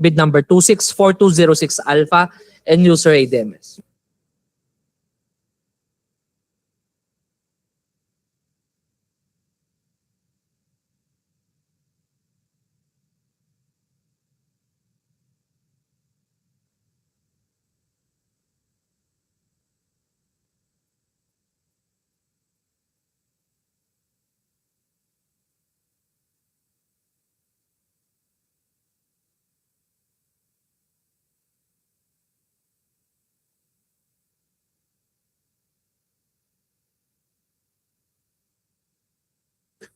bid number 264206 Alpha and user ADMS.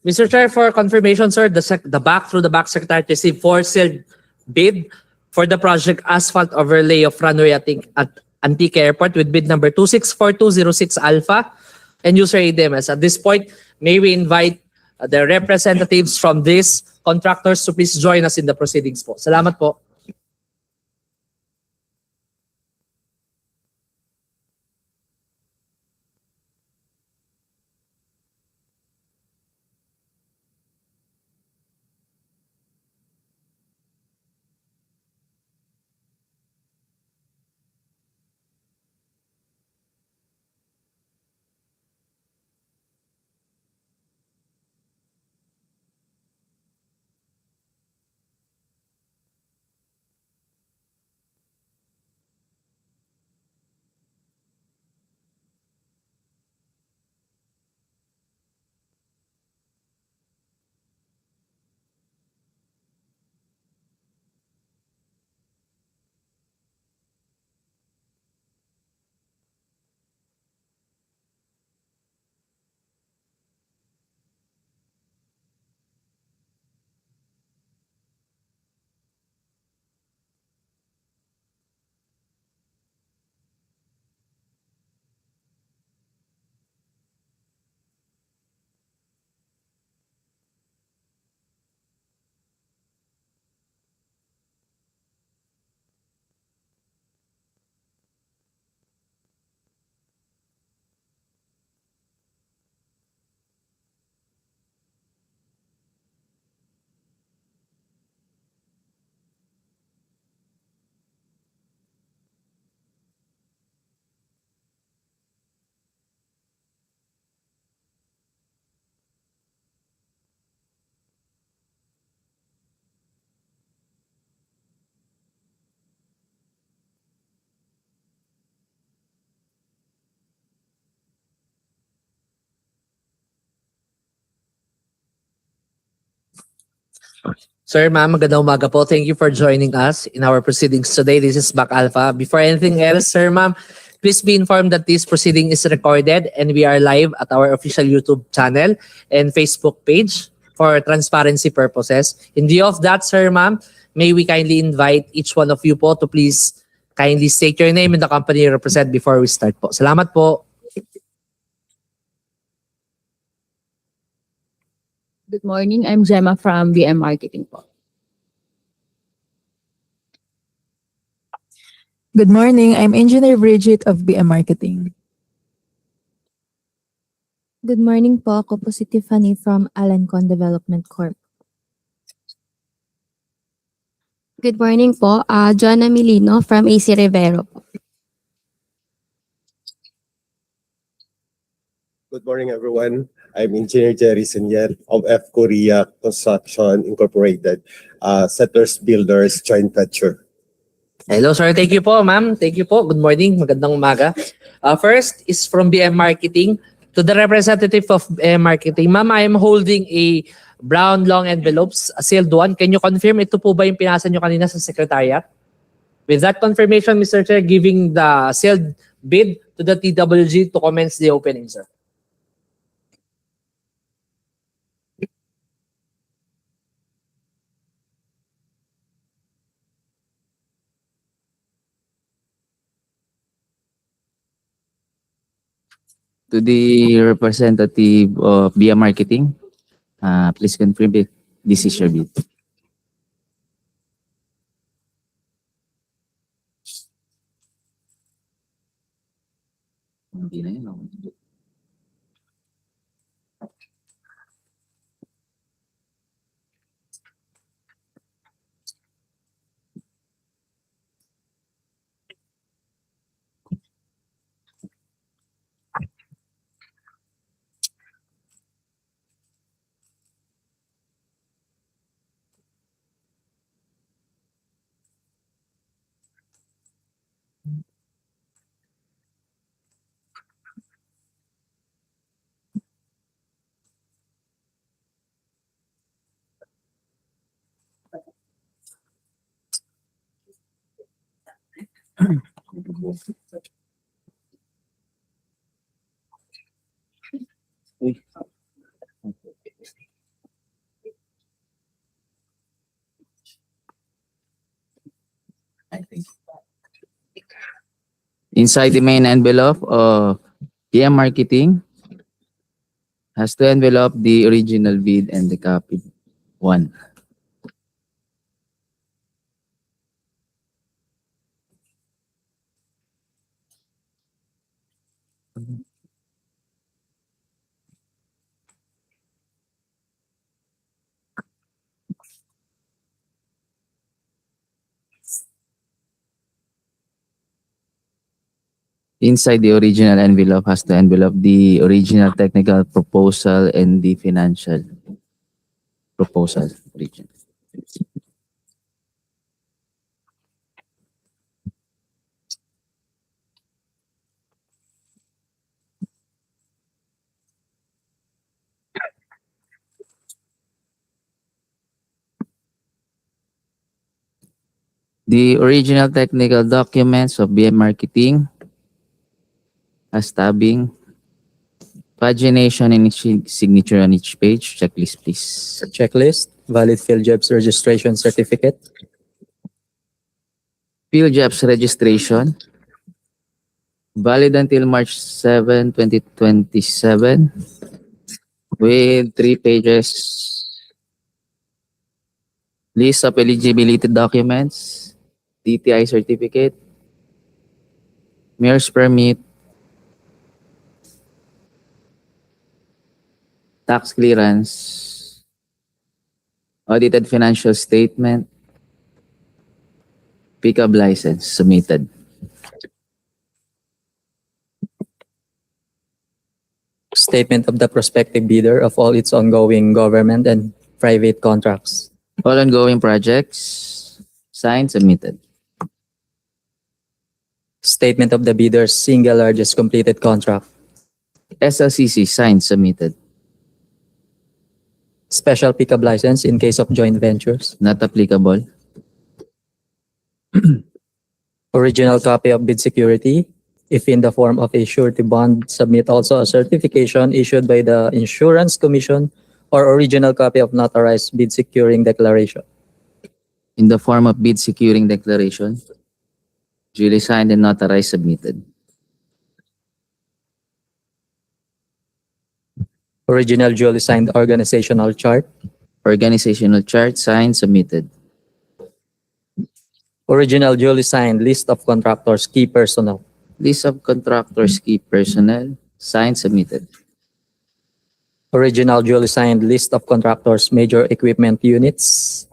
Mr. Chair, for confirmation, sir, the BAC through the BAC Secretary received 4 sealed bid for the project asphalt overlay of runway at Antique Airport with bid number 264206 Alpha and user ADMS. At this point, may we invite the representatives from these contractors to please join us in the proceedings po. Salamat po. Sir, ma'am, magandang umaga po. Thank you for joining us in our proceedings today. This is BAC Alpha. Before anything else, sir, ma'am, please be informed that this proceeding is recorded and we are live at our official YouTube channel and Facebook page for transparency purposes. In view of that, sir, ma'am, may we kindly invite each one of you po to please kindly state your name and the company you represent before we start po. Salamat po. Good morning. I'm Gemma from BM Marketing po. Good morning. I'm Engineer Bridget of BM Marketing. Good morning po. Ako po si Tiffany from Alancon Development Corp. Good morning po. Joanna Milino from AC Rivero po. Good morning, everyone. I'm Engineer Jerry Senior of F Korea Construction Incorporated, Settlers Builders Joint Venture. Hello, sir. Thank you po, ma'am. Thank you po. Good morning. Magandang umaga. First is from BM Marketing. To the representative of BM Marketing, ma'am, I am holding a brown long envelopes, a sealed one. Can you confirm ito po ba yung pinasa nyo kanina sa secretariat? With that confirmation, Mr. Chair, giving the sealed bid to the TWG to commence the opening, sir. To the representative of BM Marketing, please confirm if this is your bid. Hindi na yun. Inside the main envelope of BM Marketing has to envelope the original bid and the copy one. Inside the original envelope has to envelope the original technical proposal and the financial proposal. Original. The original technical documents of BM Marketing has tabbing, pagination, and each signature on each page. Checklist, please. Checklist, valid field jobs registration certificate, Field jobs registration, valid until March 7, 2027, with 3 pages. List of eligibility documents, DTI certificate, mayor's permit, tax clearance, audited financial statement, pickup license submitted. statement of the prospective bidder of all its ongoing government and private contracts, All ongoing projects, signed, submitted. statement of the bidder's single largest completed contract, SLCC, signed, submitted. special pickup license in case of joint ventures, Not applicable. original copy of bid security, if in the form of a surety bond, submit also a certification issued by the Insurance Commission or original copy of notarized bid securing declaration, In the form of bid securing declaration, duly signed and notarized, submitted. original duly signed organizational chart, Organizational chart, signed, submitted. original duly signed list of contractors, key personnel, List of contractors, key personnel, signed, submitted. original duly signed list of contractors, major equipment units,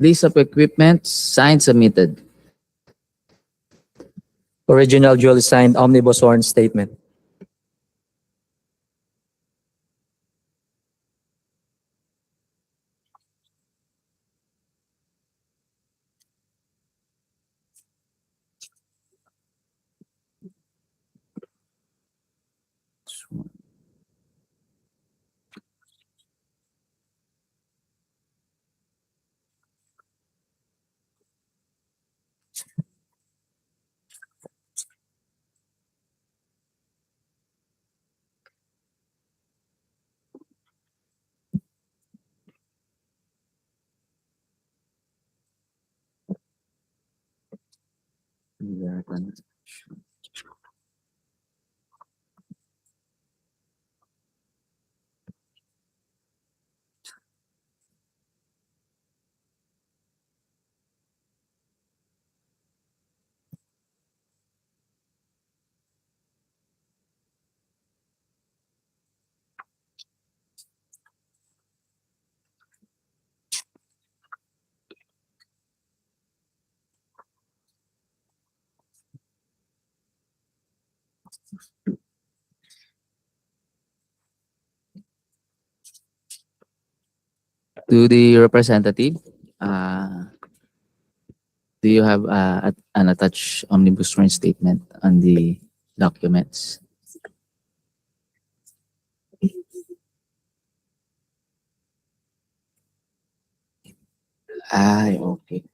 List of equipment, signed, submitted. original duly signed omnibus warrant statement, To the representative, do you have an attached omnibus warrant statement on the documents? Ay, okay.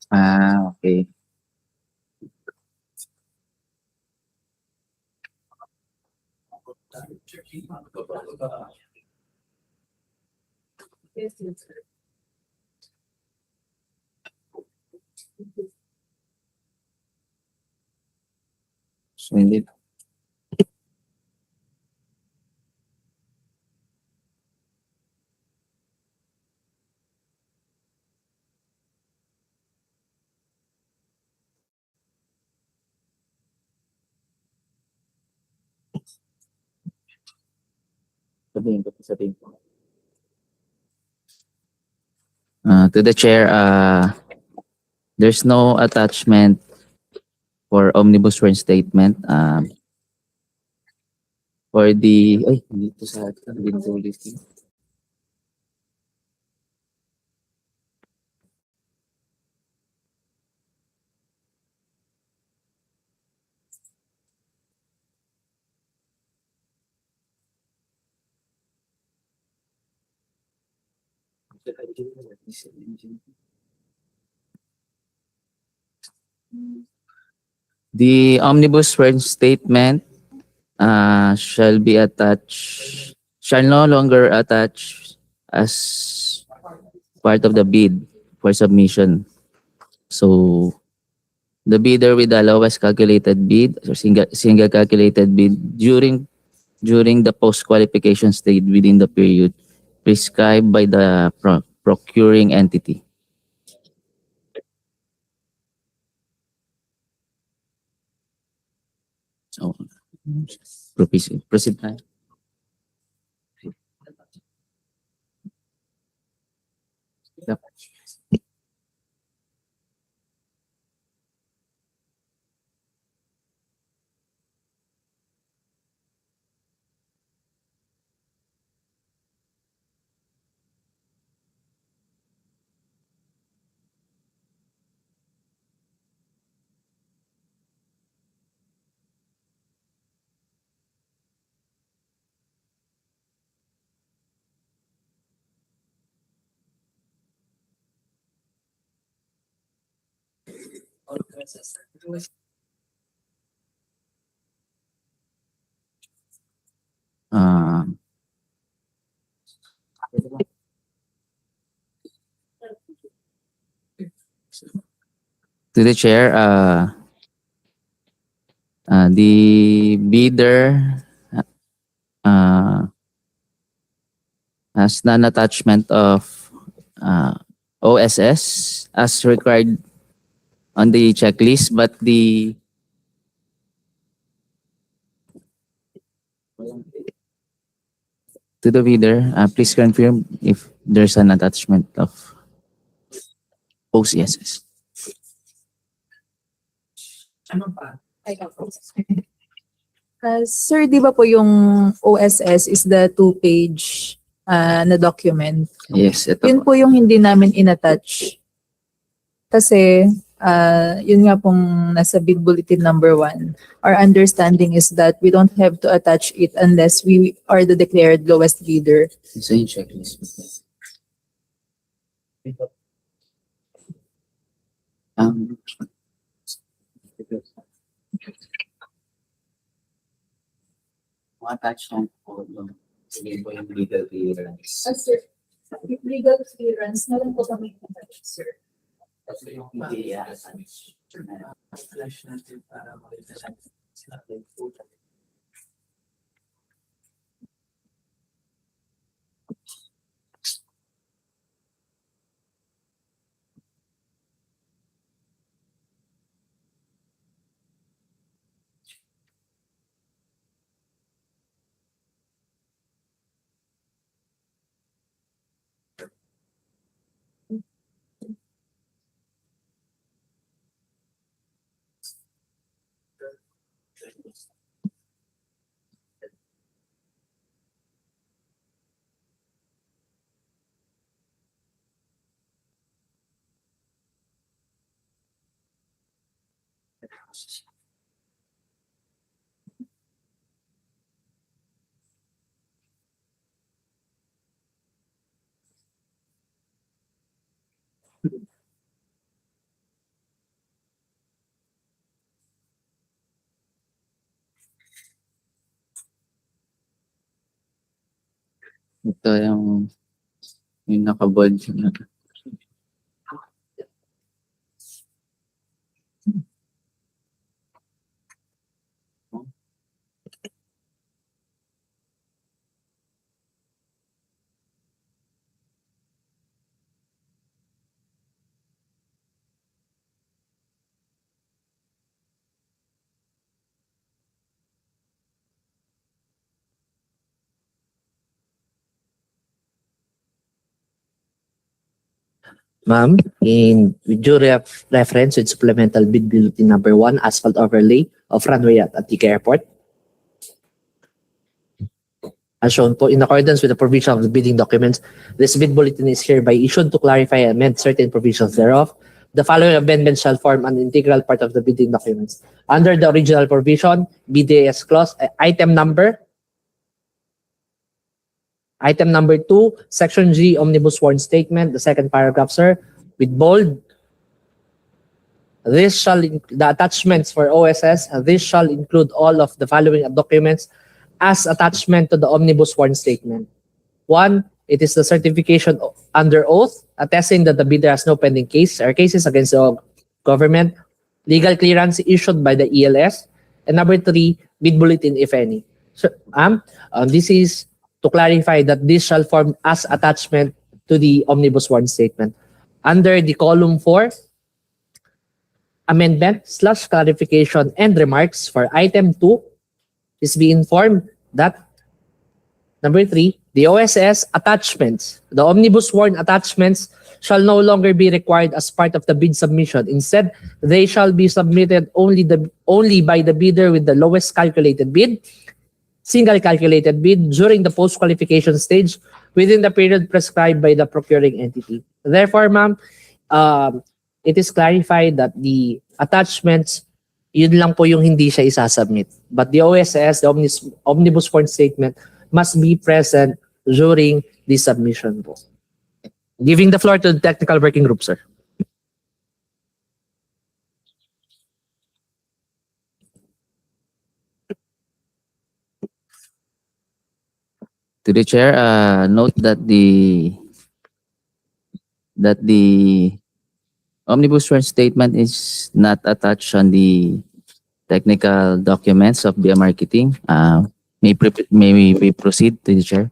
Ah, okay. So, hindi. Sabihin ko. To the chair, there's no attachment for omnibus warrant statement. For the, ay, dito sa atin, dito ulit. The omnibus warrant statement shall be attached, shall no longer attach as part of the bid for submission. So, the bidder with the lowest calculated bid or single calculated bid during the post-qualification stage within the period prescribed by the procuring entity. So, proceed tayo. Yep. Uh, to the chair, the bidder uh, has non-attachment of OSS as required on the checklist, but to the bidder, please confirm if there's an attachment of OCSS. Sir, di ba po yung OSS is the two-page na document? Yes, ito Yun po. po yung hindi namin inattach. Kasi yun nga pong nasa bid bulletin number 1. Our understanding is that we don't have to attach it unless we are the declared lowest bidder. Isa yung checklist. Attachment po yung legal clearance. Sir, if legal clearance, na lang po kami inattach, sir. Kasi yung hindi Ito yung nakabold. Ma'am, with due reference with supplemental bid bulletin number 1, asphalt overlay of runway at Antique Airport. As shown po, in accordance with the provision of the bidding documents, this bid bulletin is hereby issued to clarify and amend certain provisions thereof. The following amendments shall form an integral part of the bidding documents. Under the original provision, BDAS clause, item number 2, section G, omnibus sworn statement, the second paragraph, sir, with bold. The attachments for OSS, this shall include all of the following documents as attachment to the omnibus sworn statement. 1, it is the certification under oath attesting that the bidder has no pending case or cases against the government, legal clearance issued by the ELS, and number 3, bid bulletin if any. So, this is to clarify that this shall form as attachment to the omnibus sworn statement. Under the column 4, amendment/clarification and remarks for item 2 is be informed that number 3, the OSS attachments, the omnibus sworn attachments shall no longer be required as part of the bid submission. Instead, they shall be submitted only by the bidder with the lowest calculated bid, single calculated bid during the post-qualification stage within the period prescribed by the procuring entity. Therefore, ma'am, it is clarified that the attachments, yun lang po yung hindi siya isasubmit. But the OSS, the omnibus sworn statement, must be present during the submission po. Giving the floor to the technical working group, sir. To the chair, note that the omnibus sworn statement is not attached on the technical documents of BM Marketing. May we proceed to the chair?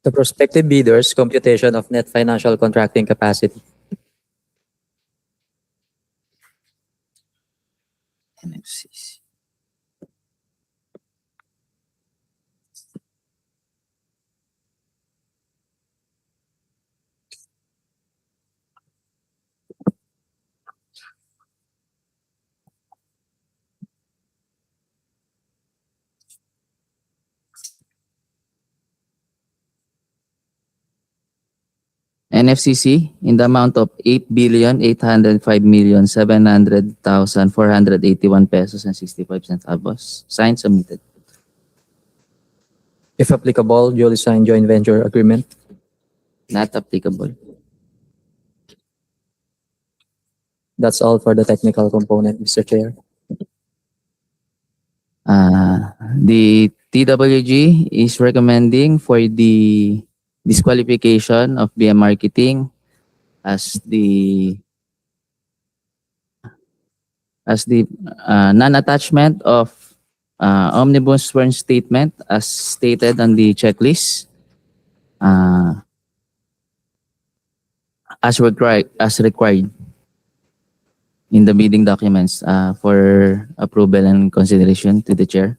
The prospective bidders' computation of net financial contracting capacity. NFCC. NFCC in the amount of 8,805,700,481 pesos and 65 cents abos. Signed, submitted. If applicable, duly signed joint venture agreement. Not applicable. That's all for the technical component, Mr. Chair. The TWG is recommending for the disqualification of BM Marketing as the non-attachment of omnibus sworn statement as stated on the checklist as required in the bidding documents for approval and consideration to the chair.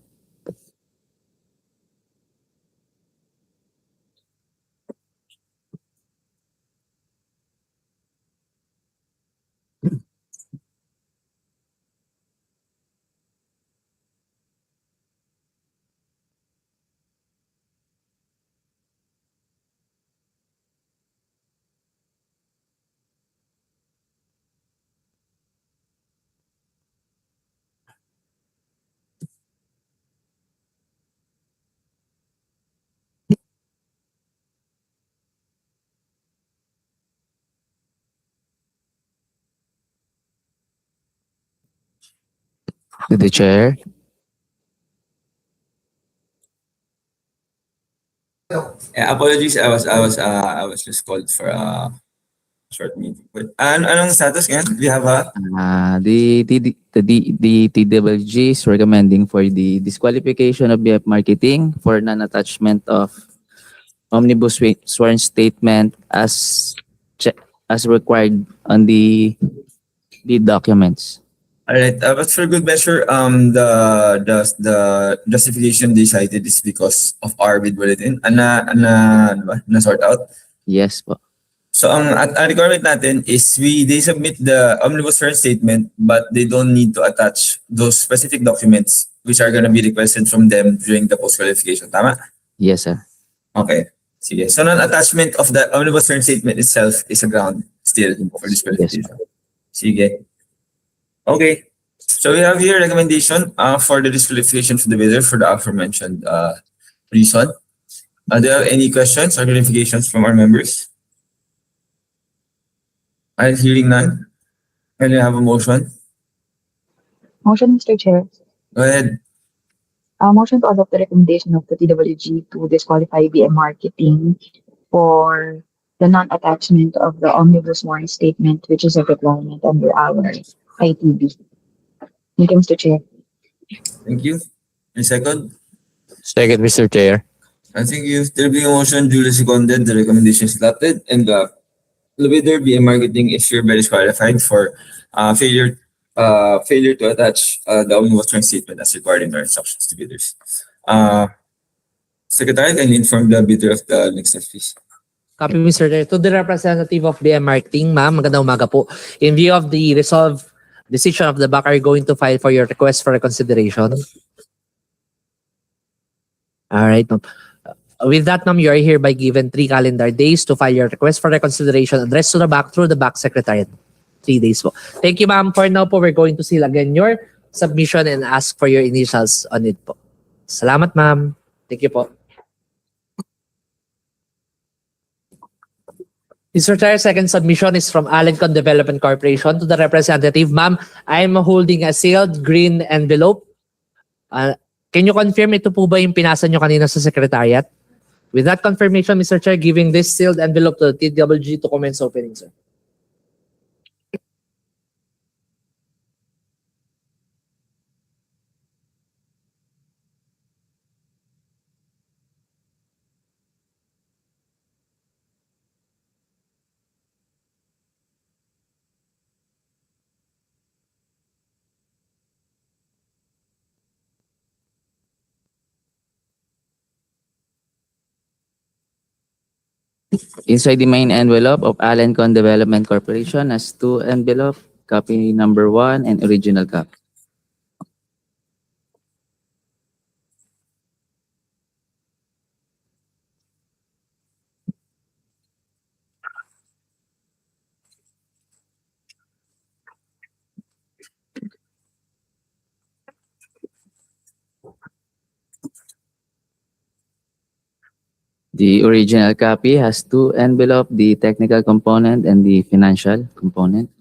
To the chair. Yeah, apologies. I was just called for a short meeting. But anong status ngayon? Do you have a The TWG is recommending for the disqualification of BF Marketing for non-attachment of omnibus sworn statement as required on the documents. all right, but for good measure, the justification they cited is because of our bid bulletin. Ano ba? Na sort out. Yes po. So ang requirement natin is they submit the omnibus first statement, but they don't need to attach those specific documents which are gonna be requested from them during the post qualification. Tama? Yes, sir. Okay. Sige. So non-attachment of the omnibus first statement itself is a ground still for this qualification. Sige. Okay. So we have here recommendation for the disqualification for the bidder for the aforementioned reason. Do you have any questions or clarifications from our members? I'm hearing none. Can I have a motion? Motion, Mr. Chair. Go ahead. Motion to adopt the recommendation of the TWG to disqualify BM Marketing for the non-attachment of the omnibus warrant statement, which is a requirement under our ITB. Thank you, Mr. Chair. Thank you. And second, Second, Mr. Chair. I think if there being a motion duly seconded, the recommendation is adopted, and the bidder BM Marketing is hereby disqualified for failure to attach the omnibus warrant statement as required in our instructions to bidders. Secretary, can you inform the bidder of the next step, please? Copy, Mr. Chair. To the representative of BM Marketing, ma'am, magandang umaga po. In view of the resolved decision of the BAC, are you going to file for your request for reconsideration? All right, ma'am. With that, ma'am, you are hereby given 3 calendar days to file your request for reconsideration addressed to the BAC through the BAC Secretariat. 3 days po. Thank you, ma'am. For now po, we're going to seal again your submission and ask for your initials on it po. Salamat, ma'am. Thank you po. Mr. Chair, second submission is from Alencon Development Corporation to the representative. Ma'am, I'm holding a sealed green envelope. Can you confirm ito po ba yung pinasa nyo kanina sa secretariat? With that confirmation, Mr. Chair, giving this sealed envelope to the TWG to commence opening, sir. Inside the main envelope of Alencon Development Corporation has 2 envelope, copy number 1 and original copy. The original copy has 2 envelope, the technical component and the financial component.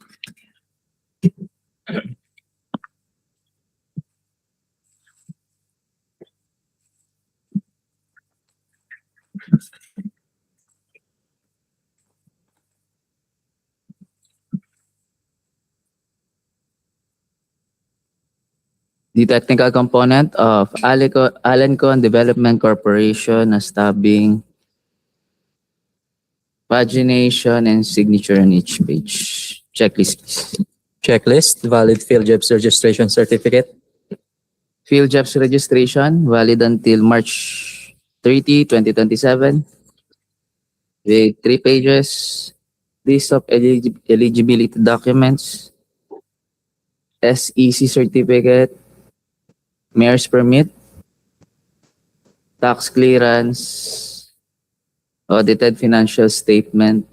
The technical component of Alencon Development Corporation has tabbing, pagination, and signature on each page. Checklist, please. Checklist, valid field jobs registration certificate. Field jobs registration, valid until March 30, 2027. With 3 pages. List of eligibility documents. SEC certificate. Mayor's permit. Tax clearance. Audited financial statement.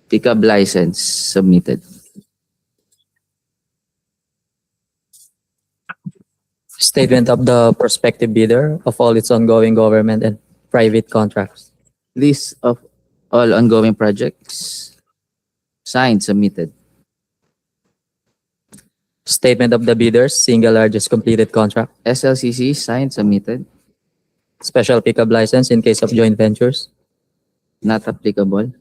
Pickup license submitted. Statement of the prospective bidder of all its ongoing government and private contracts. List of all ongoing projects. Signed, submitted. Statement of the bidders, single largest completed contract. SLCC signed, submitted, Special pickup license in case of joint ventures. not applicable.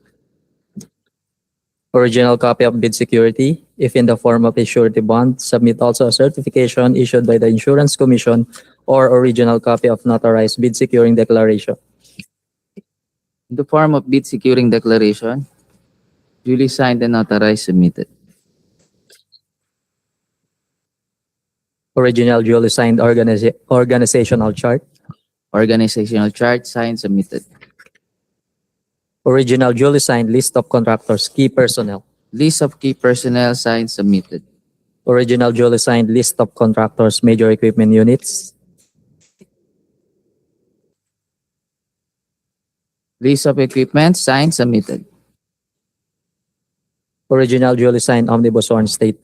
Original copy of bid security, if in the form of a surety bond, submit also a certification issued by the Insurance Commission or original copy of notarized bid securing declaration. In the form of bid securing declaration, duly signed and notarized, submitted. Original duly signed organizational chart. Organizational chart, signed, submitted. Original duly signed list of contractors, key personnel. List of key personnel, signed, submitted. Original duly signed list of contractors, major equipment units. List of equipment, signed, submitted. Original duly signed omnibus sworn state.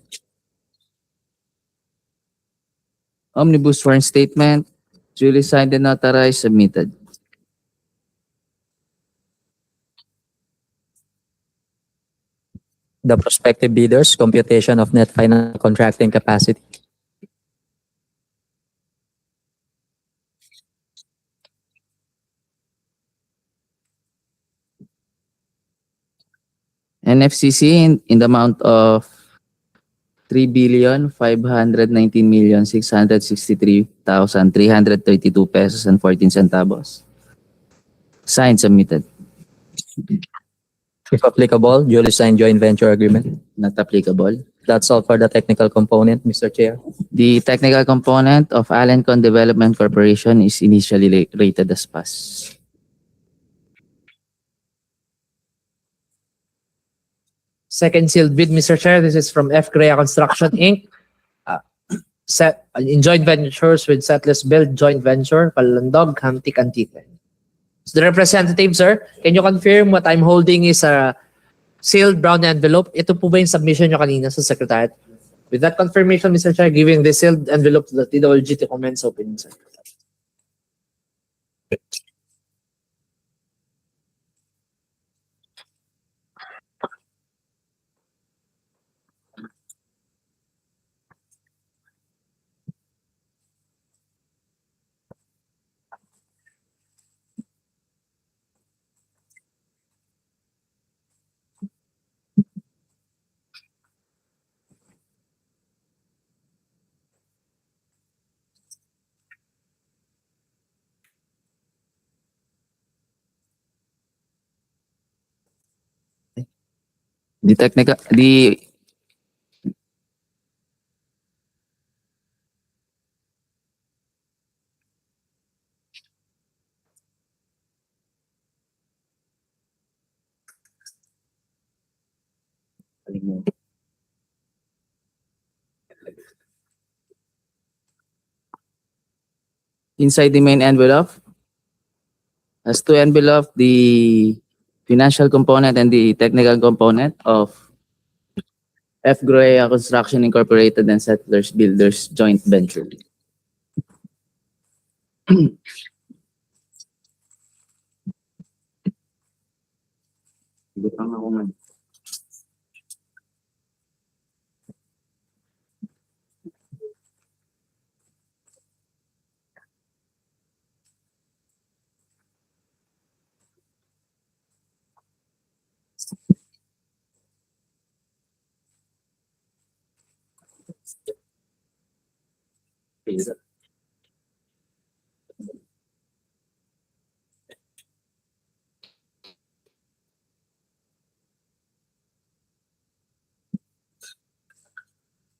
Omnibus sworn statement, duly signed and notarized, submitted. The prospective bidders, computation of net final contracting capacity. NFCC in the amount of 3,519,663,332 pesos and 14 centavos. Signed, submitted. If applicable, duly signed joint venture agreement. Not applicable. That's all for the technical component, Mr. Chair. The technical component of Allencon Development Corporation is initially rated as pass. Second sealed bid, Mr. Chair. This is from F. Grea Construction, Inc. In joint ventures with Settlers Build Joint Venture, Palandog, Hamtik, Antique. So the representative, sir, can you confirm what I'm holding is a sealed brown envelope? Ito po ba yung submission nyo kanina sa Secretariat? With that confirmation, Mr. Chair, giving the sealed envelope to the TWG to commence opening, sir. The technical, the inside the main envelope has two envelopes, the financial component and the technical component of F. Grea Construction Incorporated and Settlers Builders Joint Venture.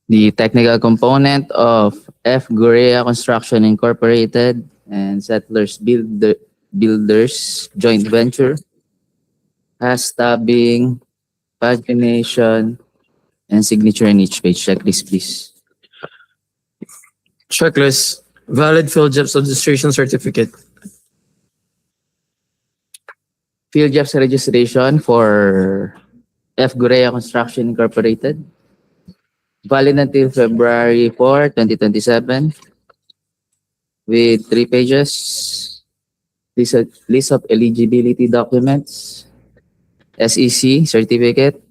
The technical component of F. Grea Construction Incorporated and Settlers Builders Joint Venture has tabbing, pagination, and signature in each page. Checklist, please. Checklist. Valid field job registration certificate. Field jobs registration for F. Grea Construction Incorporated. Valid until February 4, 2027. With 3 pages. List of eligibility documents. SEC certificate.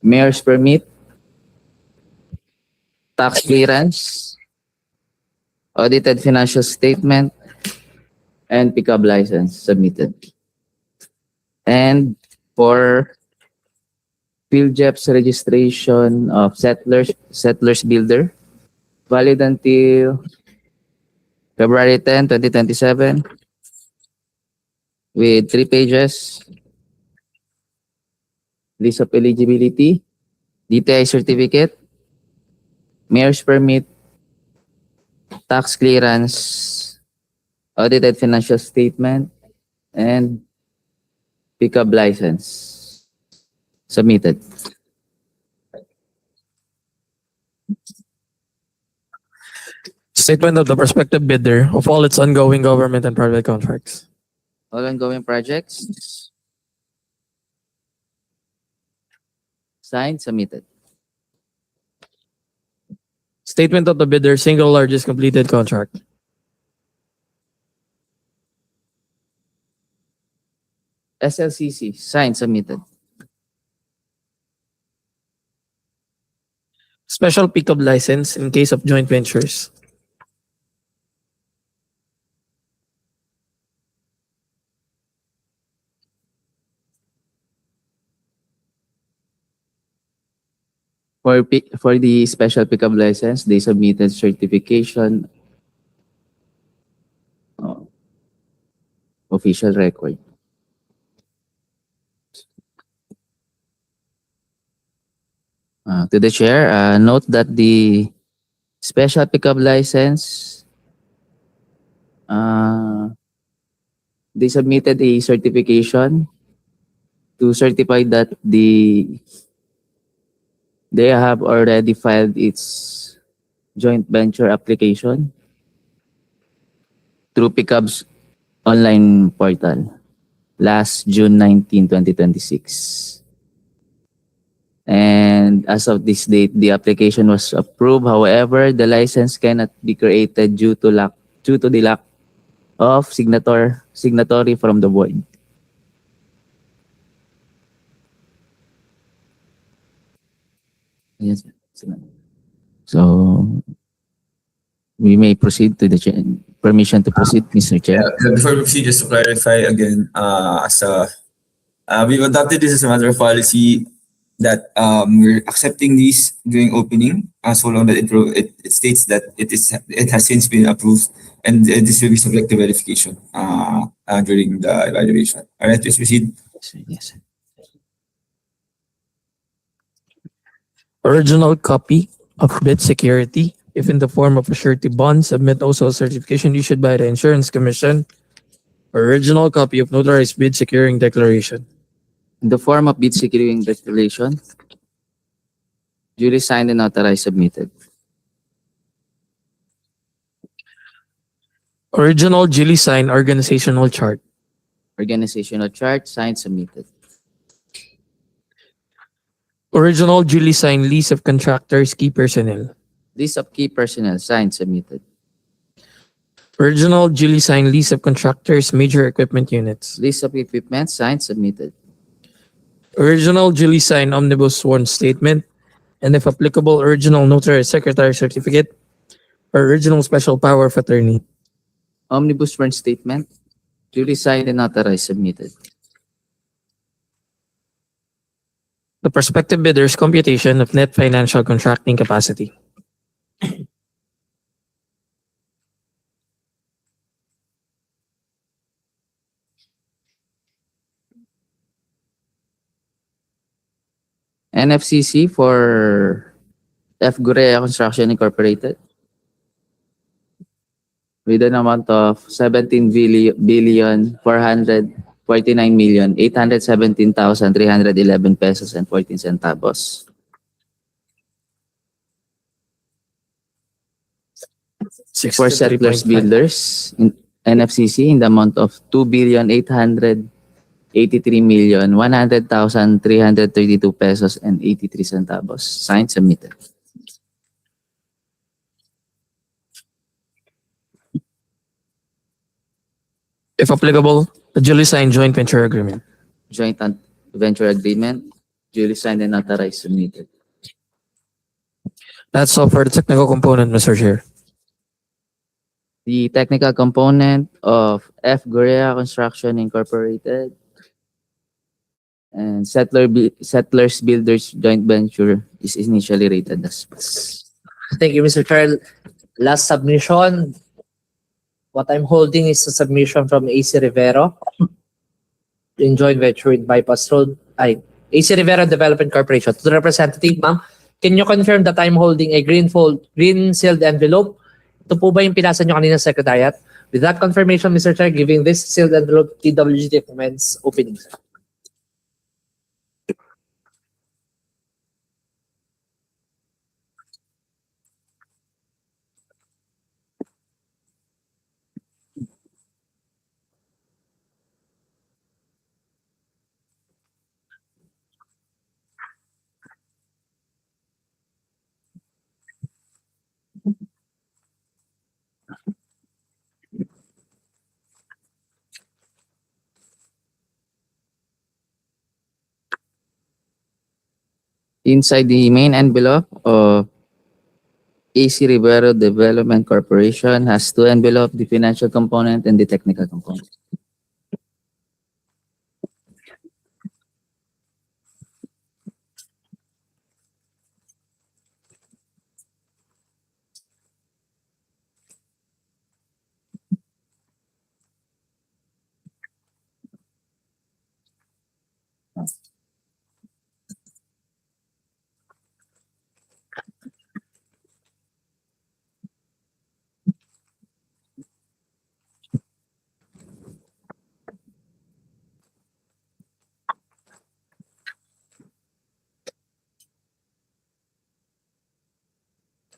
Mayor's permit. tax clearance, audited financial statement, and pickup license submitted. And for PhilJEP's registration of settlers builder, valid until February 10, 2027, with 3 pages, list of eligibility, DTI certificate, mayor's permit, tax clearance, audited financial statement, and pickup license submitted. Statement of the prospective bidder of all its ongoing government and private contracts. All ongoing projects signed, submitted. Statement of the bidder's single largest completed contract. SLCC, signed, submitted. Special pickup license in case of joint ventures. For the special pickup license, they submitted certification official record. To the chair, note that the special pickup license, they submitted a certification to certify that they have already filed its joint venture application through Pickup's online portal last June 19, 2026. And as of this date, the application was approved. However, the license cannot be created due to the lack of signatory from the board. Yes. So we may proceed to the chair. Permission to proceed, Mr. Chair. Before we proceed, just to clarify again, we've adopted this as a matter of policy that we're accepting these during opening, so long that it states that it has since been approved, and this will be subject to verification during the evaluation. All right, please proceed. Yes. Original copy of bid security, if in the form of a surety bond, submit also a certification issued by the Insurance Commission. Original copy of notarized bid securing declaration. In the form of bid securing declaration, duly signed and authorized, submitted. Original duly signed organizational chart. Organizational chart, signed, submitted. Original duly signed lease of contractors, key personnel. List of key personnel, signed, submitted. Original duly signed lease of contractors, major equipment units. List of equipment, signed, submitted. Original duly signed omnibus sworn statement, and if applicable, original notary secretary certificate, or original special power of attorney. Omnibus sworn statement, duly signed and authorized, submitted. The prospective bidder's computation of net financial contracting capacity. NFCC for F. Gurea Construction Incorporated with an amount of 17,449,817,311 pesos and 14 centavos. For settlers builders in NFCC in the amount of 2,883,100,332 pesos and 83 centavos. Signed, submitted. If applicable, the duly signed joint venture agreement. Joint venture agreement, duly signed and authorized, submitted. That's all for the technical component, Mr. Chair. The technical component of F. Gorea Construction Incorporated and Settlers Builders Joint Venture is initially rated as pass. Thank you, Mr. Chair. Last submission. What I'm holding is a submission from AC Rivero in joint venture with Bypass Road. AC Rivero Development Corporation. To the representative, ma'am, can you confirm that I'm holding a green sealed envelope? Ito po ba yung pinasa nyo kanina sa Secretariat? With that confirmation, Mr. Chair, giving this sealed envelope, TWG documents opening. Inside the main envelope of AC Rivero Development Corporation has two envelopes, the financial component and the technical component.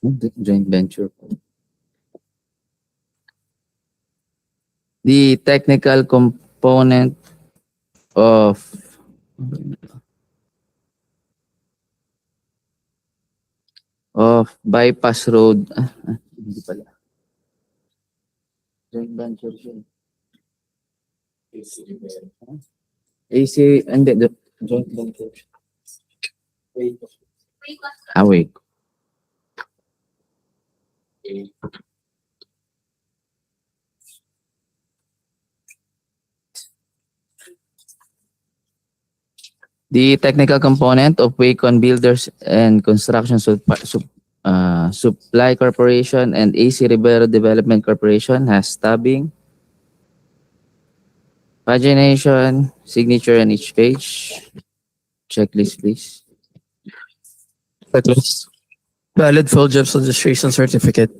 The joint venture. The technical component of Bypass Road. Hindi pala. Joint venture siya. AC, hindi, the joint venture. Wait. The technical component of Wacon Builders and Construction Supply Corporation and AC Rivero Development Corporation has stabbing, pagination, signature on each page. Checklist, please. Checklist. Valid full jobs registration certificate.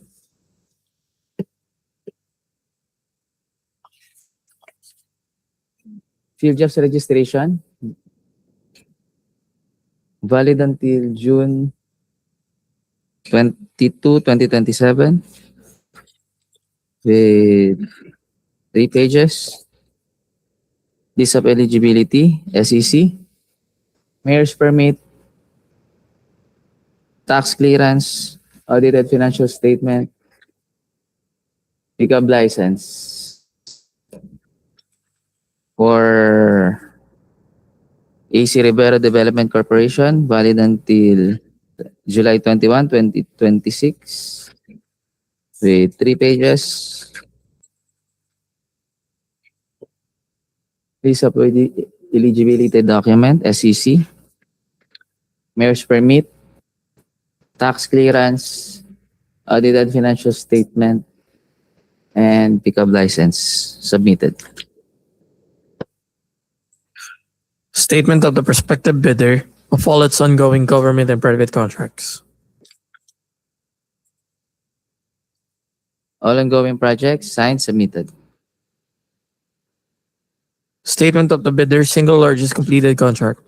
Field jobs registration. Valid until June 22, 2027 with 3 pages. List of eligibility, SEC, mayor's permit, tax clearance, audited financial statement, pickup license. For AC Rivero Development Corporation, valid until July 21, 2026 with 3 pages. List of eligibility document, SEC, mayor's permit, tax clearance, audited financial statement, and pickup license submitted. Statement of the prospective bidder of all its ongoing government and private contracts. All ongoing projects, signed, submitted. Statement of the bidder's single largest completed contract.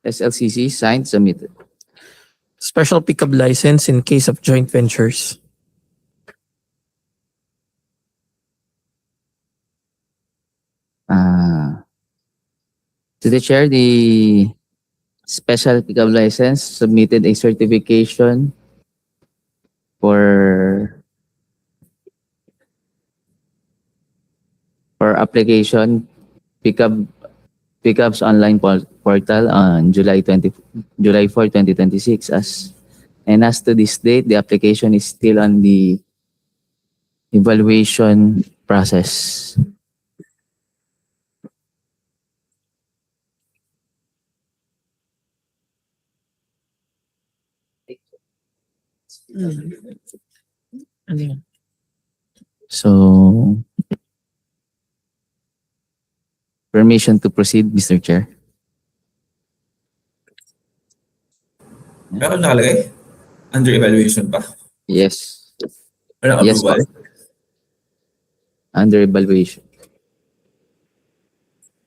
SLCC, signed, submitted. Special pickup license in case of joint ventures. To the chair, the special pickup license submitted a certification for application pickup Pickup's online portal on July 4, 2026 as to this date, the application is still on the evaluation process. Ano yun? So, permission to proceed, Mr. Chair. Pero nakalagay? Under evaluation pa? Yes. Walang Yes po. approval? Under evaluation.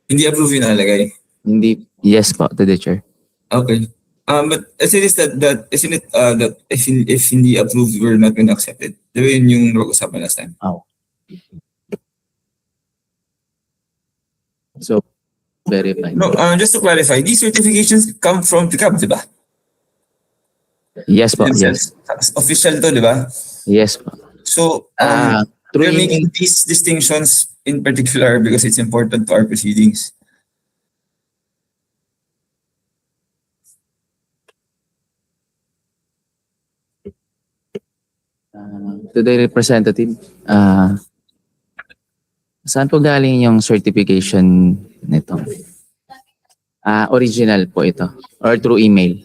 Hindi approve yung nakalagay? Hindi, yes po, to the chair. Okay. But as it is isn't it that if hindi approved, we're not gonna accept it? Di ba yun yung nag-usapan last time? So, verify. No, just to clarify, these certifications come from CAAP, di ba? Yes po, yes. Official to, di ba? Yes po. So, Through we're email, making these distinctions in particular because it's important to our proceedings. to the representative, saan po galing yung certification nito? Original po ito or through email?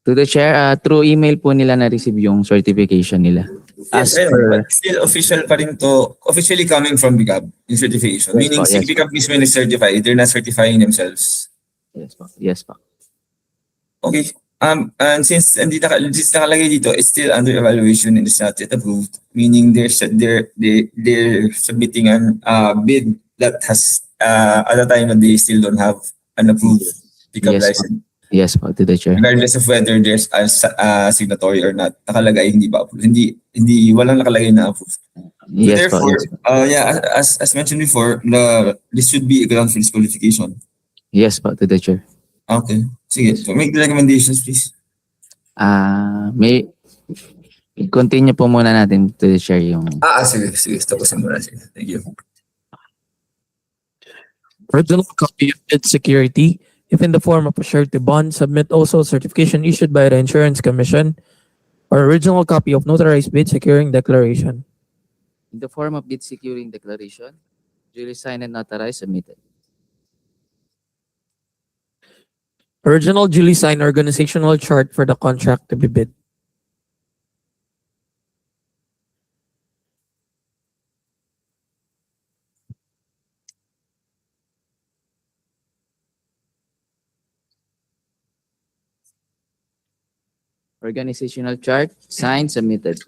To the chair, through email po nila na-receive yung certification nila. Yes, As per, but still official pa rin to, officially coming from BICAP in certification. Yes Meaning po, si yes BICAP mismo is certified, they're not certifying themselves. yes po, yes po. Okay. And since since nakalagay dito, it's still under evaluation and it's not yet approved. Meaning they're submitting an bid that has at the time that they still don't have an approved pickup Yes, license. Yes po, to the chair. Regardless of whether there's a signatory or not, nakalagay hindi ba approved? Hindi walang nakalagay na approved. So Yes po, therefore, yes po. yeah, as mentioned before, this should be a ground for disqualification. Yes po, to the chair. Okay. Sige, so make the recommendations, please. May continue po muna natin to the chair yung Sige. Tapusin mo na. Sige. Thank you. Original copy of bid security, if in the form of a surety bond, submit also certification issued by the Insurance Commission or original copy of notarized bid securing declaration. in the form of bid securing declaration, duly signed and notarized, submitted. Original duly signed organizational chart for the contract to be bid. Organizational chart, signed, submitted.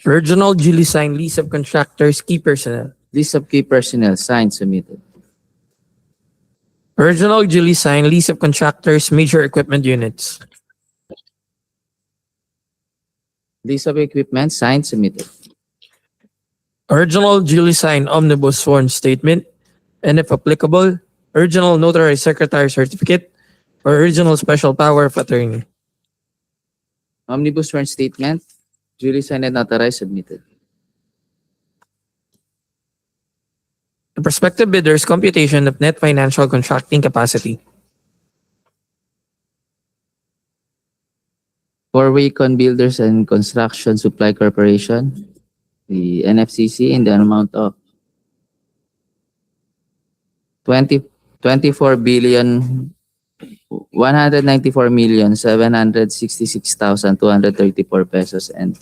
Original duly signed lease of contractors, key personnel. List of key personnel, signed, submitted. Original duly signed lease of contractors, major equipment units. List of equipment, signed, submitted. Original duly signed omnibus sworn statement, and if applicable, original notarized secretary certificate or original special power of attorney. Omnibus sworn statement, duly signed and notarized, submitted. The prospective bidder's computation of net financial contracting capacity. For Wacom Builders and Construction Supply Corporation, the NFCC, in the amount of 194,766,234 pesos and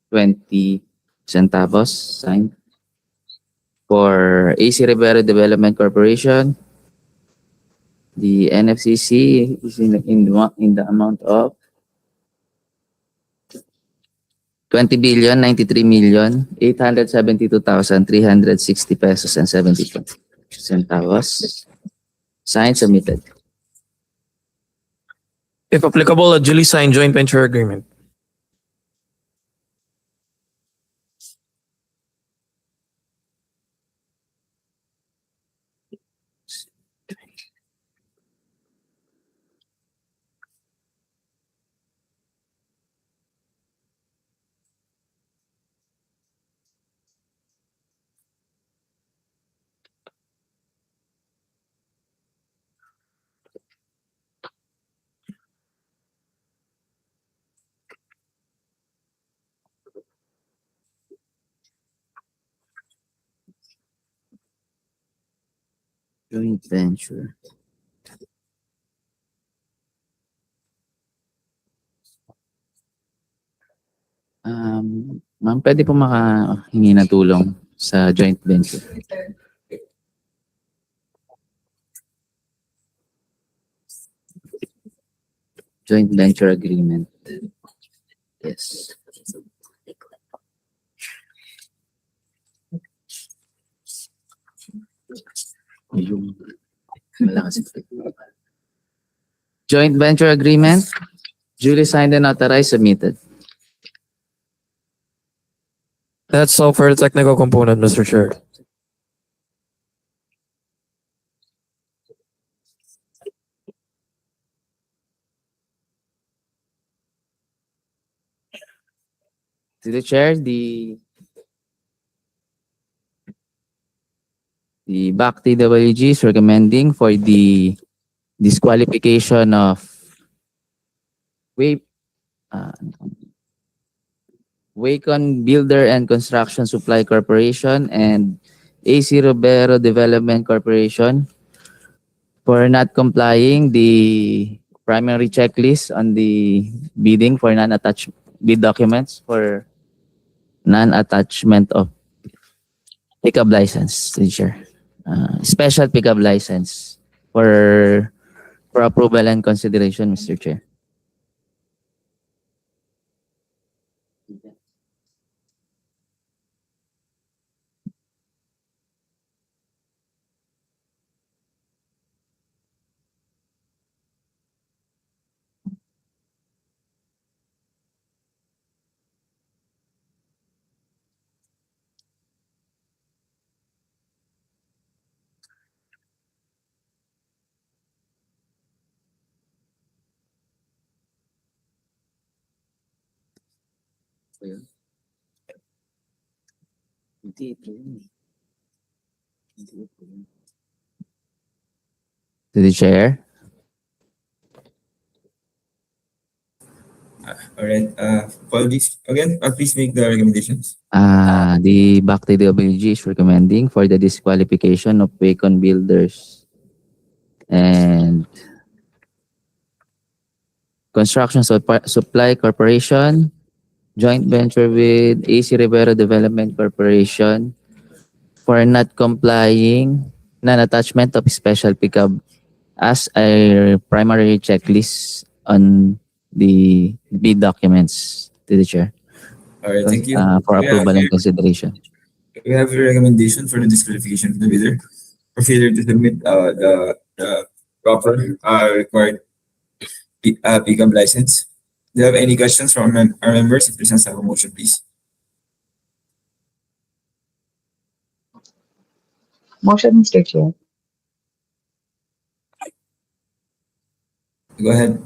20 centavos, signed. For AC Rivera Development Corporation, the NFCC is in the amount of 20,093,872,360 pesos and 70 centavos. Signed, submitted. If applicable, a duly signed joint venture agreement. Joint venture. Ma'am, pwede po makahingi ng tulong sa joint venture. Joint venture agreement. Yes. Yung malakas. Joint venture agreement, duly signed and authorized, submitted. That's all for the technical component, Mr. Chair. To the chair, the BAC TWG is recommending for the disqualification of Wacon Builder and Construction Supply Corporation and AC Robero Development Corporation for not complying the primary checklist on the bidding for non-attached bid documents for non-attachment of pickup license, teacher. Special pickup license for approval and consideration, Mr. Chair. To the chair. All right. Apologies again. Please make the recommendations. The BAC TWG is recommending for the disqualification of Wacon Builders and Construction Supply Corporation, joint venture with AC Rivera Development Corporation for not complying non-attachment of special pickup as a primary checklist on the bid documents, to the chair. All right. Thank you. For We have approval and here- consideration. We have a recommendation for the disqualification of the bidder for failure to submit the proper required pickup license. Do you have any questions from our members? If there's a motion, please. Motion, Mr. Chair. Go ahead.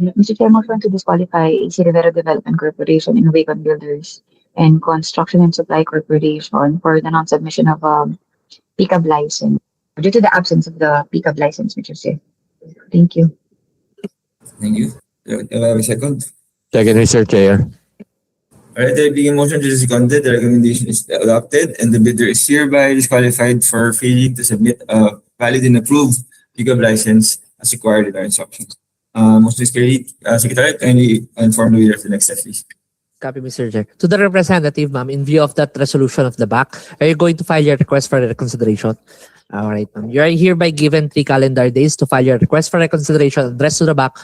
Mr. Chair, motion to disqualify AC Rivera Development Corporation and Wacon Builders and Construction and Supply Corporation for the non-submission of pickup license due to the absence of the pickup license, Mr. Chair. Thank you. Thank you. Do you have a second? Second, Mr. Chair. All right, there being a motion to be seconded, the recommendation is adopted and the bidder is hereby disqualified for failing to submit a valid and approved pickup license as required in our instructions. Motion is carried. Secretary, kindly inform the reader of the next step, please. Copy, Mr. Chair. To the representative, ma'am, in view of that resolution of the BAC, are you going to file your request for reconsideration? All right, ma'am. You are hereby given 3 calendar days to file your request for reconsideration addressed to the BAC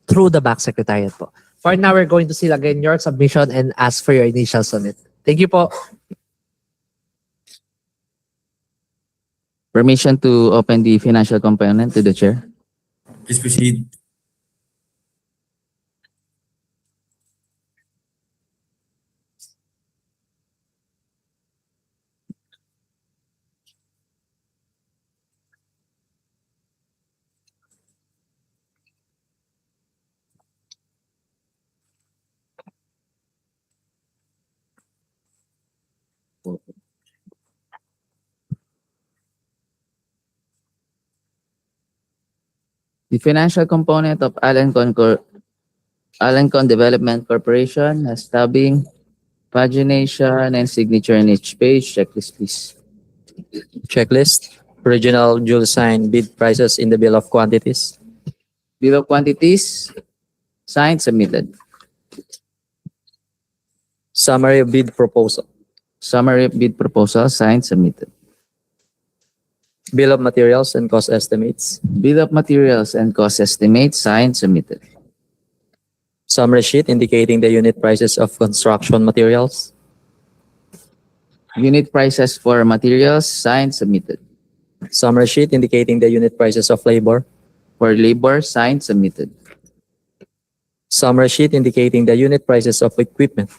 through the BAC Secretariat po. For now, we're going to seal again your submission and ask for your initials on it. Thank you po. Permission to open the financial component, to the chair. Please proceed. The financial component of Alencon Development Corporation has tabbing, pagination, and signature on each page. Checklist, please. Checklist. Original duly signed bid prices in the bill of quantities. Bill of quantities, signed, submitted. Summary of bid proposal. Summary of bid proposal, signed, submitted. Bill of materials and cost estimates. Bill of materials and cost estimates, signed, submitted. Summary sheet indicating the unit prices of construction materials. Unit prices for materials, signed, submitted. Summary sheet indicating the unit prices of labor. For labor, signed, submitted. Summary sheet indicating the unit prices of equipment.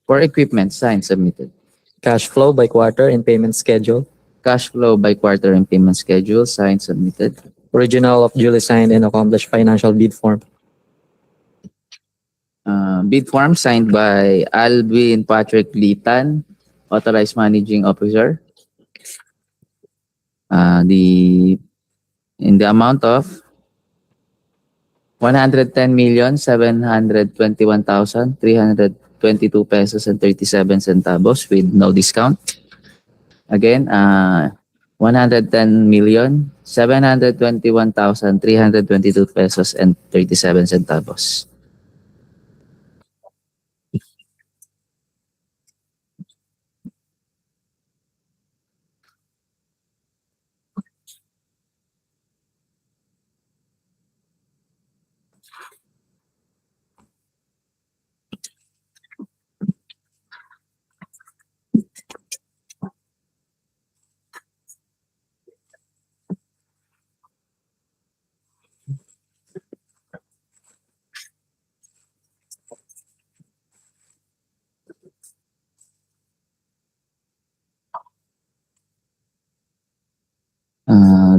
For equipment, signed, submitted. Cash flow by quarter and payment schedule. Cash flow by quarter and payment schedule, signed, submitted. Original of duly signed and accomplished financial bid form. Bid form signed by Alvin Patrick Litan, Authorized Managing Officer. In the amount of 110,721,322 pesos and 37 centavos with no discount. Again, 110,721,322 pesos and 37 centavos.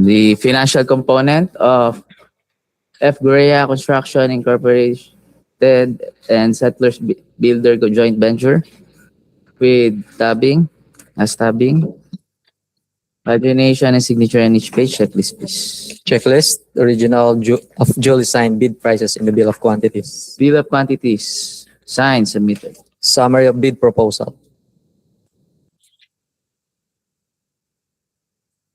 The financial component of F. Guerrilla Construction Incorporated and Settlers Builder Joint Venture with tabbing, as tabbing, pagination and signature on each page. Checklist, please. Checklist. Original of duly signed bid prices in the bill of quantities. Bill of quantities, signed, submitted. Summary of bid proposal.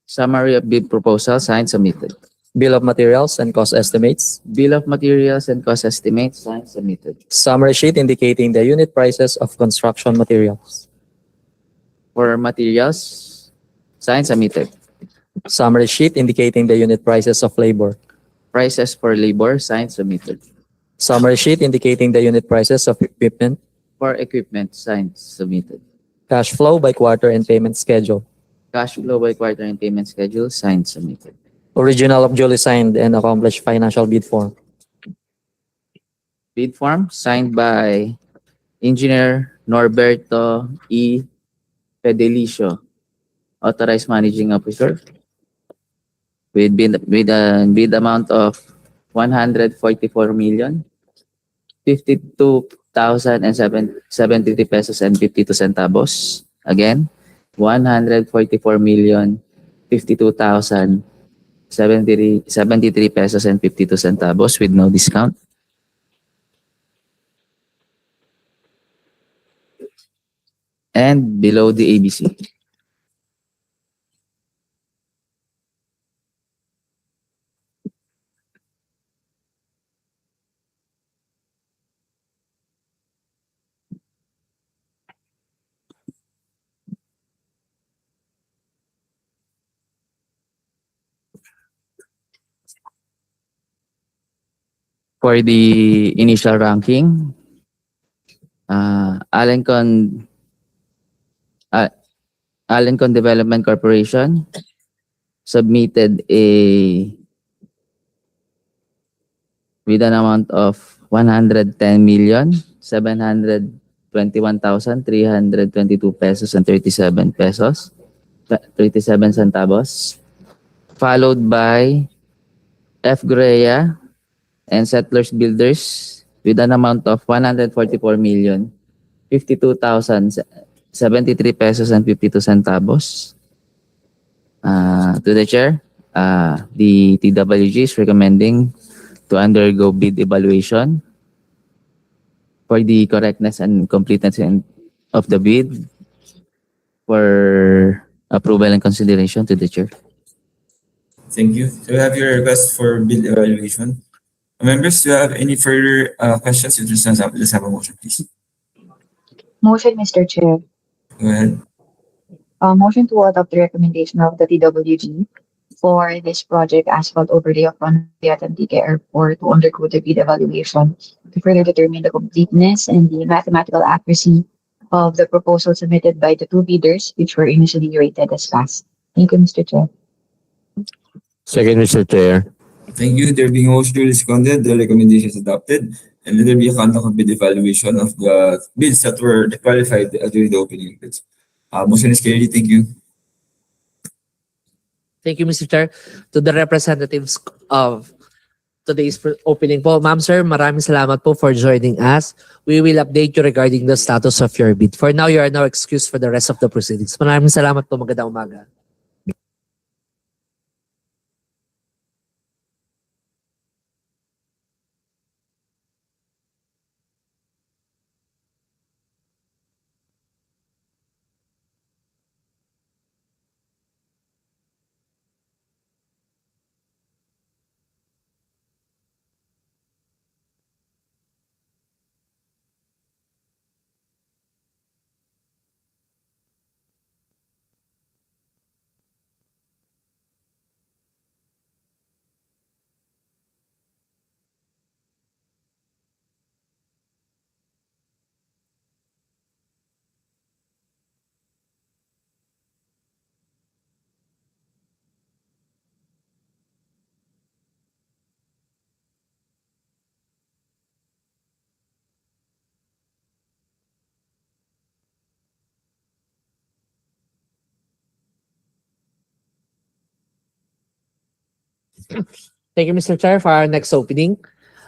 Summary of bid proposal, signed, submitted. Bill of materials and cost estimates. Bill of materials and cost estimates, signed, submitted. Summary sheet indicating the unit prices of construction materials. For materials, signed, submitted. Summary sheet indicating the unit prices of labor. Prices for labor, signed, submitted. Summary sheet indicating the unit prices of equipment. For equipment, signed, submitted. Cash flow by quarter and payment schedule. Cash flow by quarter and payment schedule, signed, submitted. Original of duly signed and accomplished financial bid form. Bid form signed by Engineer Norberto E. Fedelicio, Authorized Managing Officer, with a bid amount of 144,052,073 pesos and 52 centavos. Again, 144,052,073 pesos and 52 centavos with no discount. And below the ABC. For the initial ranking, Alencon Development Corporation submitted with an amount of 110,721,322 pesos and 37 centavos, followed by F. Guerrilla and Settlers Builders with an amount of 144,052,073 pesos and 52 centavos. To the chair, the TWG is recommending to undergo bid evaluation for the correctness and completeness of the bid for Approval and consideration to the chair. Thank you. So we have your request for bid evaluation. Members, do you have any further questions? If there's none, let's have a motion, please. Motion, Mr. Chair. Go ahead. Motion to adopt the recommendation of the TWG for this project asphalt overlay of Ronviat Antique Airport to undergo the bid evaluation to further determine the completeness and the mathematical accuracy of the proposal submitted by the two bidders, which were initially rated as pass. Thank you, Mr. Chair. Second, Mr. Chair. Thank you. There being a motion duly seconded, the recommendation is adopted. And let there be a conduct of bid evaluation of the bids that were qualified during the opening bids. Motion is carried. Thank you. Thank you, Mr. Chair. To the representatives of today's opening po. Ma'am, sir, maraming salamat po for joining us. We will update you regarding the status of your bid. For now, you are now excused for the rest of the proceedings. Maraming salamat po. Magandang umaga. Thank you, Mr. Chair, for our next opening.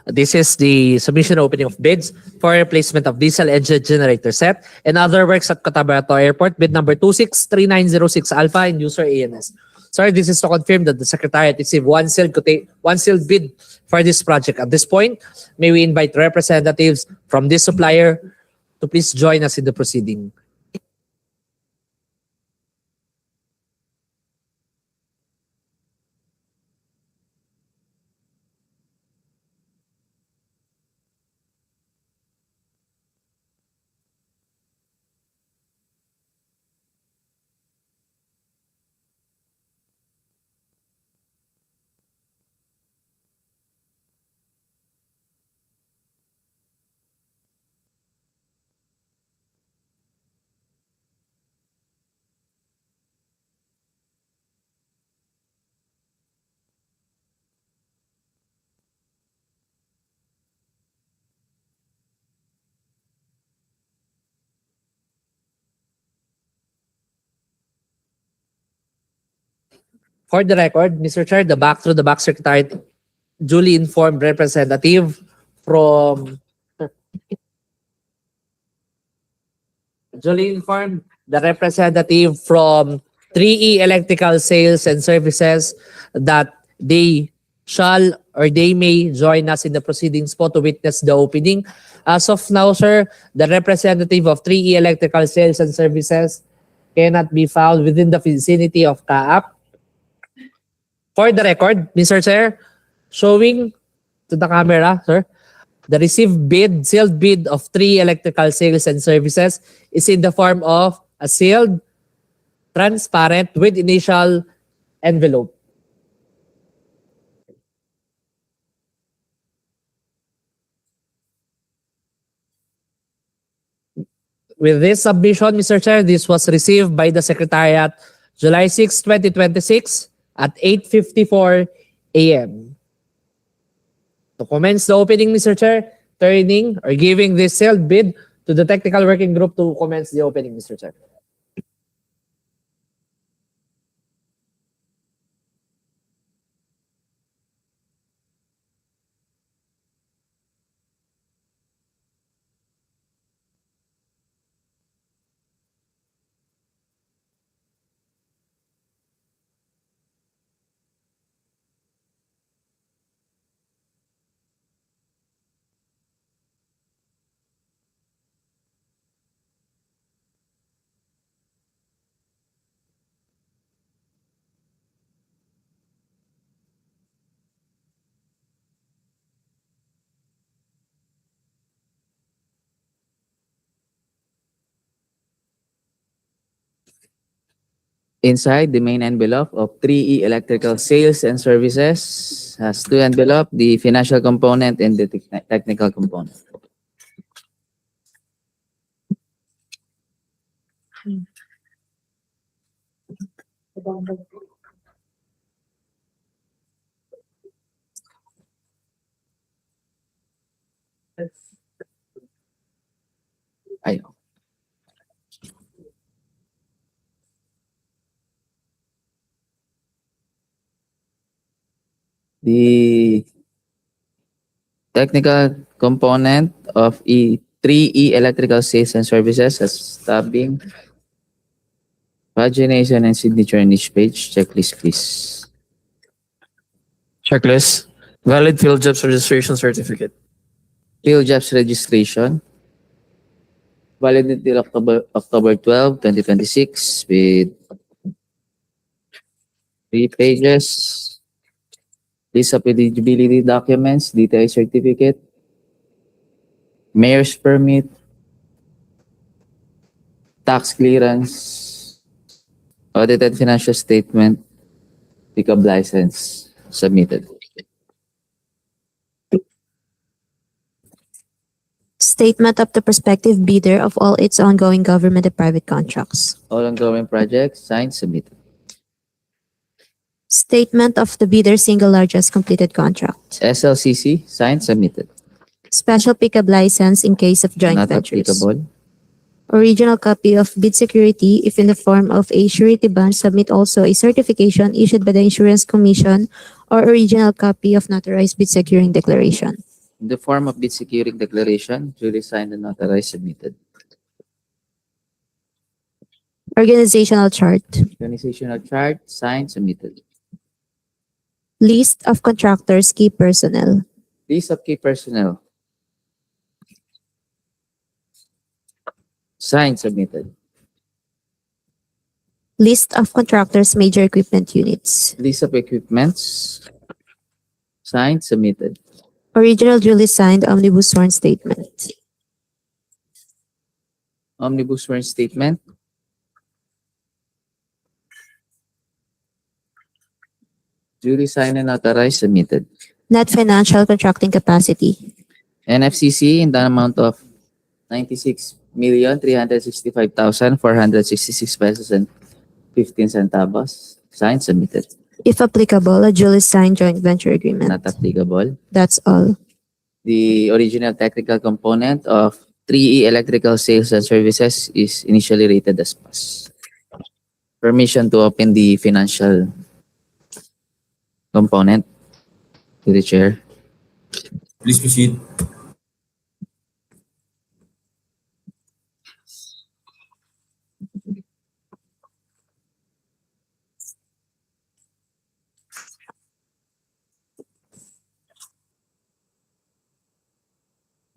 This is the submission opening of bids for replacement of diesel engine generator set and other works at Cotabato Airport, bid number 263906 Alpha and user ANS. Sir, this is to confirm that the Secretariat received one sealed bid for this project. At this point, may we invite representatives from this supplier to please join us in the proceeding. For the record, Mr. Chair, the back Secretariat duly informed representative from duly informed the representative from 3E Electrical Sales and Services that they shall or they may join us in the proceedings po to witness the opening. As of now, sir, the representative of 3E Electrical Sales and Services cannot be found within the vicinity of CAAP. For the record, Mr. Chair, showing to the camera, sir, the received bid, sealed bid of 3 electrical sales and services is in the form of a sealed, transparent, with initial envelope. With this submission, Mr. Chair, this was received by the Secretariat July 6, 2026 at 8:54 a.m. To commence the opening, Mr. Chair, turning or giving this sealed bid to the technical working group to commence the opening, Mr. Chair. Inside the main envelope of 3E Electrical Sales and Services has two envelope, the financial component and the technical component. Ayaw. The technical component of 3E Electrical Sales and Services has stabbing, pagination, and signature on each page. Checklist, please. Checklist. Valid field jobs registration certificate. Field jobs registration. Valid until October 12, 2026 with 3 pages. List of eligibility documents, DTI certificate, mayor's permit, tax clearance, audited financial statement, pickup license submitted. Statement of the prospective bidder of all its ongoing government and private contracts. All ongoing projects, signed, submitted. Statement of the bidder's single largest completed contract. SLCC, signed, submitted. Special pickup license in case of joint Not ventures. applicable. Original copy of bid security if in the form of a surety bond. Submit also a certification issued by the Insurance Commission or original copy of notarized bid securing declaration. In the form of bid securing declaration, duly signed and notarized, submitted. Organizational chart. Organizational chart, signed, submitted. List of contractors, key personnel. List of key personnel, signed, submitted. List of contractors, major equipment units. List of equipments, signed, submitted. Original duly signed omnibus sworn statement. Omnibus sworn statement, duly signed and authorized, submitted. Net financial contracting capacity. NFCC in the amount of 96,365,466 pesos and 15 centavos, signed, submitted. If applicable, a duly signed joint venture agreement. Not applicable. That's all. The original technical component of 3E Electrical Sales and Services is initially rated as pass. Permission to open the financial component to the chair. Please proceed.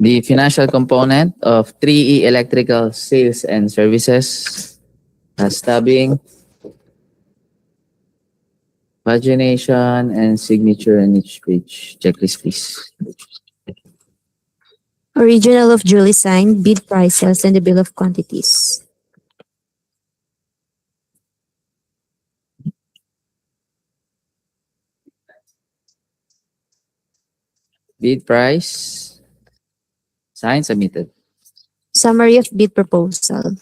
The financial component of 3E Electrical Sales and Services has stabbing, pagination, and signature on each page. Checklist, please. Original of duly signed bid prices and the bill of quantities. Bid price, signed, submitted. Summary of bid proposal.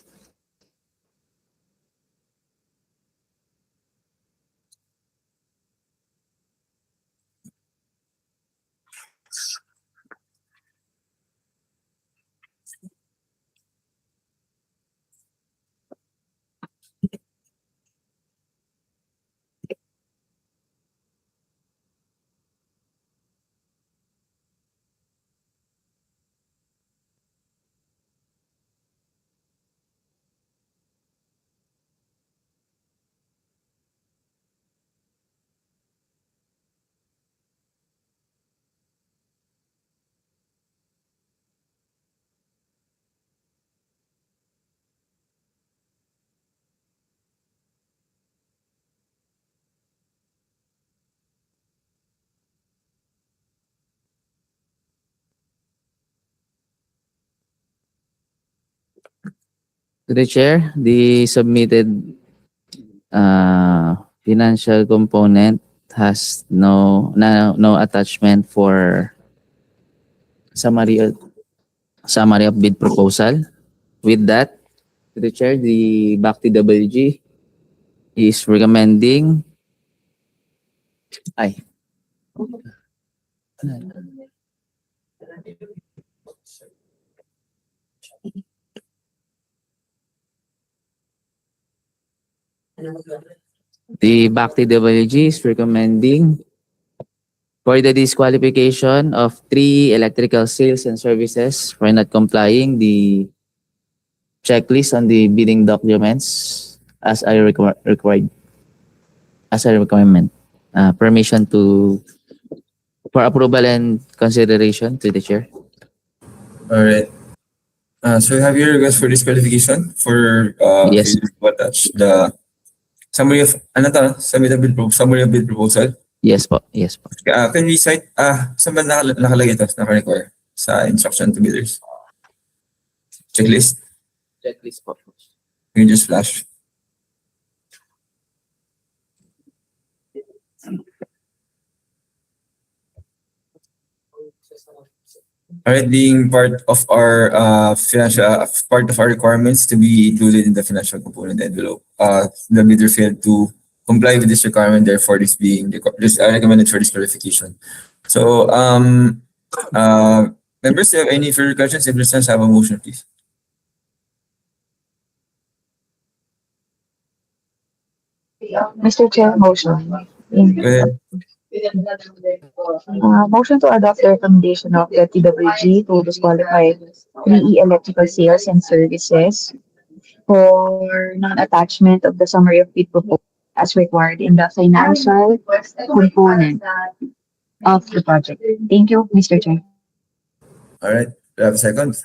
To the chair, the submitted financial component has no attachment for summary of bid proposal. With that, to the chair, the BAC TWG is recommending ay the BAC TWG is recommending for the disqualification of 3 electrical sales and services for not complying the checklist on the bidding documents as I required as a requirement. Permission for approval and consideration to the chair. All right. So we have your request for disqualification for Yes. failure to attach the summary of summary of bid proposal. Yes po. Yes po. Can we cite saan ba nakalagay ito, naka-require sa instruction to bidders? Checklist? Checklist po. Can you just flash? Alright, being part of our financial part of our requirements to be included in the financial component envelope. The bidder failed to comply with this requirement, therefore this being recommended for disqualification. So members, do you have any further questions? If there's none, have a motion, please. Mr. Chair, motion. Go ahead. Motion to adopt the recommendation of the TWG to disqualify 3E electrical sales and services for non-attachment of the summary of bid proposal as required in the financial component of the project. Thank you, Mr. Chair. All right, do I have a second?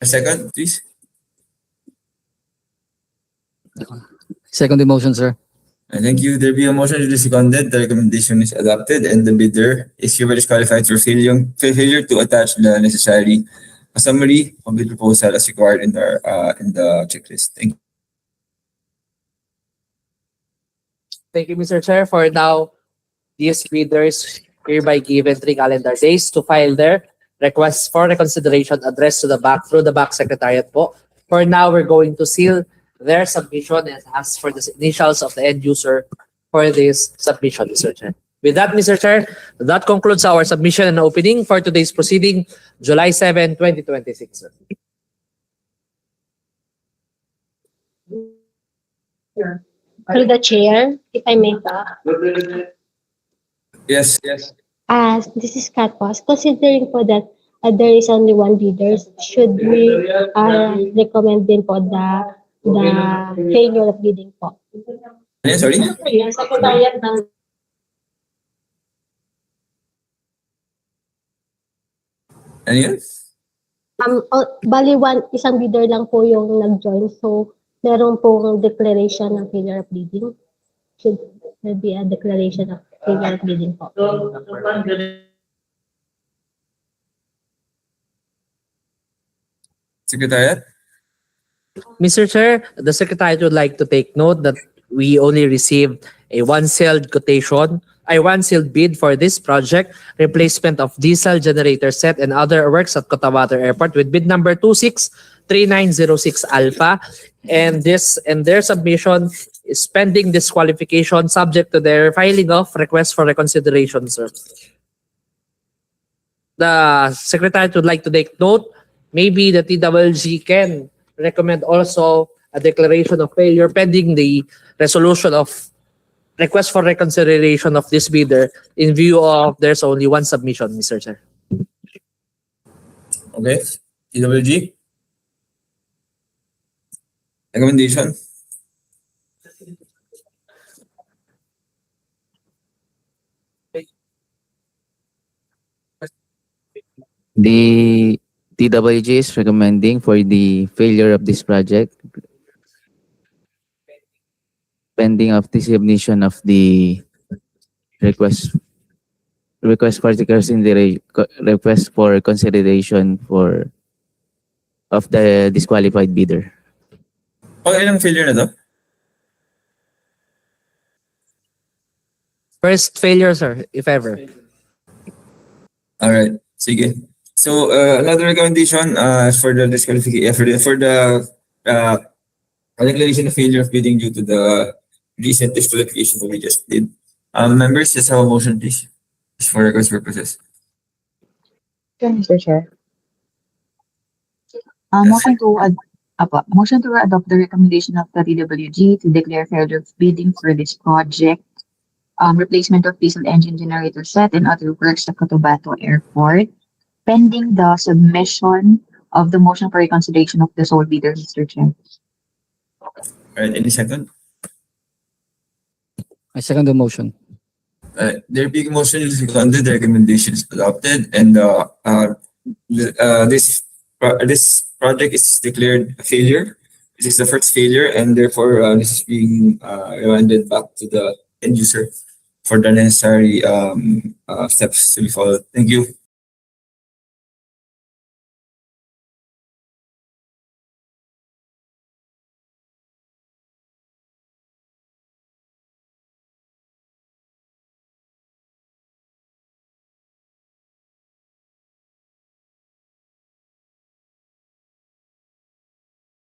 A second, please. Second motion, sir. Thank you. There be a motion to be seconded. The recommendation is adopted, and the bidder is hereby disqualified for failure to attach the necessary summary of the proposal as required in the checklist. Thank you. Thank you, Mr. Chair. For now, these bidders hereby given 3 calendar days to file their requests for reconsideration addressed to the BAC through the BAC Secretariat po. For now, we're going to seal their submission and ask for the initials of the end user for this submission, Mr. Chair. With that, Mr. Chair, that concludes our submission and opening for today's proceeding, July 7, 2026. Sir. Through the chair, if I may talk. Yes. This is Kat Pos. Considering po that there is only one bidder, should we recommend din po the failure of bidding po? Sorry? Yung secretariat ng Ano yun? bali isang bidder lang po yung nag-join, so meron pong declaration ng failure of bidding. Should there be a declaration of failure of bidding po? Secretariat? Mr. Chair, the Secretariat would like to take note that we only received a one-sealed bid for this project, replacement of diesel generator set and other works at Cotabato Airport with bid number 263906 Alpha. And their submission is pending disqualification subject to their filing of request for reconsideration, sir. The Secretariat would like to take note, maybe the TWG can recommend also a declaration of failure pending the resolution of request for reconsideration of this bidder in view of there's only one submission, Mr. Chair. Okay. TWG? Recommendation? The TWG is recommending for the failure of this project pending of the submission of the request request for consideration for of the disqualified bidder. Oh, ilang failure na to? First failure, sir, if ever. Alright, sige. So, another recommendation for the disqualification, for the declaration of failure of bidding due to the recent disqualification that we just did. Members, just have a motion, please. Just for records purposes. Okay, Mr. Chair. Motion to adopt the recommendation of the TWG to declare failure of bidding for this project. Replacement of diesel engine generator set and other works at Cotabato Airport, pending the submission of the motion for reconsideration of the sole bidder, Mr. Chair. Alright, any second? I second the motion. There being motion is seconded, the recommendation is adopted, and this project is declared a failure. This is the first failure, and therefore this is being remanded back to the end user for the necessary steps to be followed. Thank you.